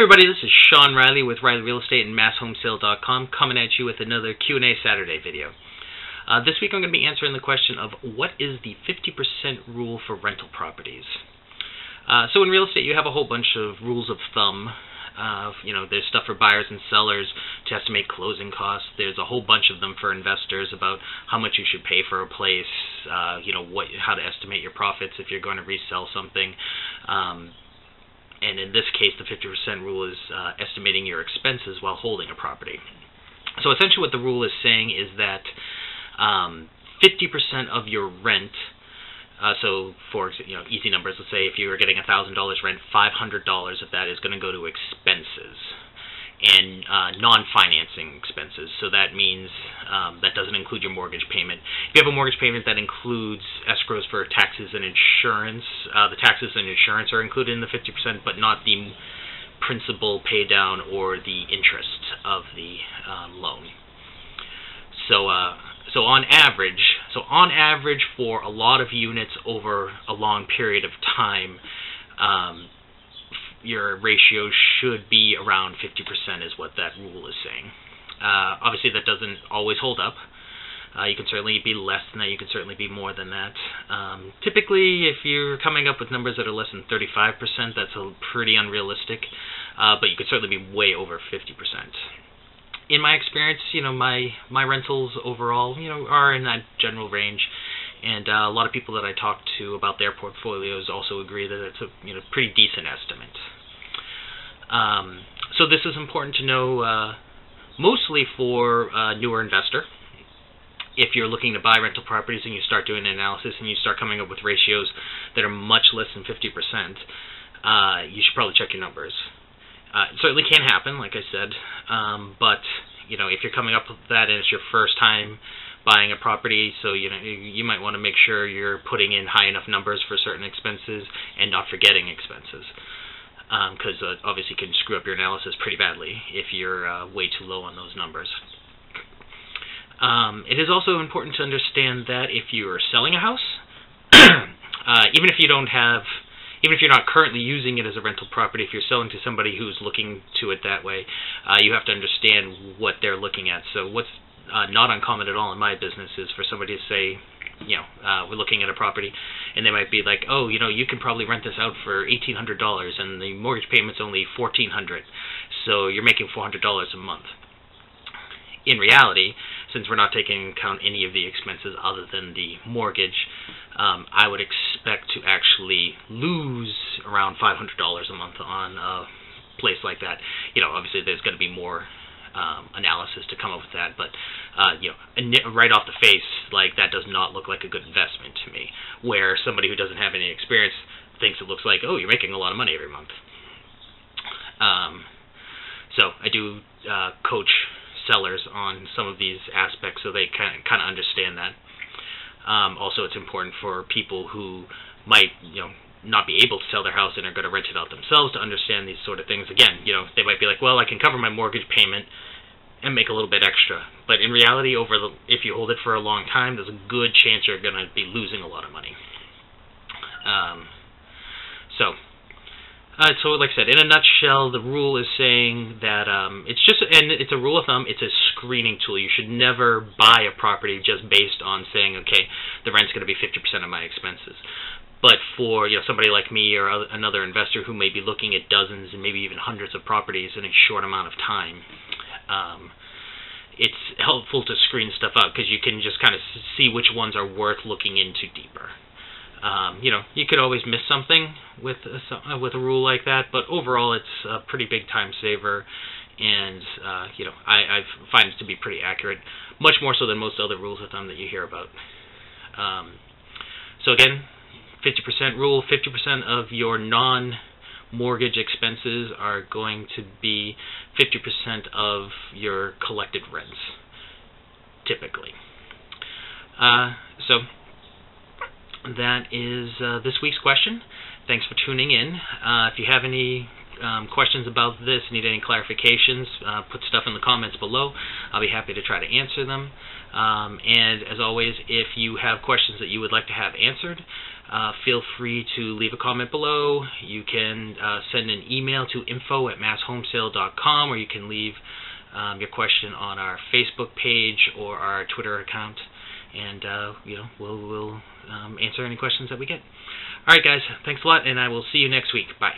everybody, this is Sean Riley with Riley Real Estate and MassHomesale.com coming at you with another Q&A Saturday video. This week I'm going to be answering the question of what is the 50% rule for rental properties. So in real estate you have a whole bunch of rules of thumb. There's stuff for buyers and sellers to estimate closing costs. There's a whole bunch of them for investors about how much you should pay for a place, how to estimate your profits if you're going to resell something. And in this case, the 50% rule is estimating your expenses while holding a property. So essentially what the rule is saying is that 50% of your rent, so for easy numbers, let's say if you were getting $1,000 rent, $500 of that is going to go to expenses and non-financing expenses. So that means that doesn't include your mortgage payment. If you have a mortgage payment, that includes escrows for taxes and insurance. The taxes and insurance are included in the 50%, but not the principal pay down or the interest of the loan. So on average for a lot of units over a long period of time, your ratio should be around 50% is what that rule is saying. Obviously that doesn't always hold up. You can certainly be less than that, you can certainly be more than that. Typically if you're coming up with numbers that are less than 35%, that's pretty unrealistic, but you could certainly be way over 50%. In my experience, my rentals overall, are in that general range, and a lot of people that I talk to about their portfolios also agree that it's a pretty decent estimate. So this is important to know, mostly for a newer investor. If you're looking to buy rental properties and you start doing an analysis and you start coming up with ratios that are much less than 50%, you should probably check your numbers. It certainly can happen, like I said, but if you're coming up with that and it's your first time buying a property, so you might want to make sure you're putting in high enough numbers for certain expenses and not forgetting expenses, because obviously it can screw up your analysis pretty badly if you're way too low on those numbers. It is also important to understand that if you are selling a house, even if you're not currently using it as a rental property, if you're selling to somebody who's looking to it that way, you have to understand what they're looking at. So what's not uncommon at all in my business is for somebody to say, we're looking at a property, and they might be like, oh, you can probably rent this out for $1,800, and the mortgage payment's only $1,400, so you're making $400 a month. In reality, since we're not taking into account any of the expenses other than the mortgage, I would expect to actually lose around $500 a month on a place like that. Obviously there's going to be more analysis to come up with that, but right off the face, that does not look like a good investment to me, where somebody who doesn't have any experience thinks it looks like, oh, you're making a lot of money every month. So I do coach sellers on some of these aspects so they kind of understand that. Also, it's important for people who might not be able to sell their house and are going to rent it out themselves to understand these sort of things. Again, they might be like, well, I can cover my mortgage payment and make a little bit extra, but in reality, if you hold it for a long time, there's a good chance you're going to be losing a lot of money. So like I said, in a nutshell, the rule is saying that it's a rule of thumb, it's a screening tool. You should never buy a property just based on saying, okay, the rent's going to be 50% of my expenses. But for somebody like me or another investor who may be looking at dozens and maybe even hundreds of properties in a short amount of time, it's helpful to screen stuff out because you can just kind of see which ones are worth looking into deeper. You could always miss something with a rule like that, but overall it's a pretty big time saver, and I find it to be pretty accurate, much more so than most other rules of thumb that you hear about. So again, 50% rule, 50% of your non-mortgage expenses are going to be 50% of your collected rents, typically. So that is this week's question. Thanks for tuning in. If you have any questions about this, need any clarifications, put stuff in the comments below. I'll be happy to try to answer them. And as always, if you have questions that you would like to have answered, feel free to leave a comment below. You can send an email to info@masshomesale.com, or you can leave your question on our Facebook page or our Twitter account, and we'll answer any questions that we get. All right, guys, thanks a lot, and I will see you next week. Bye.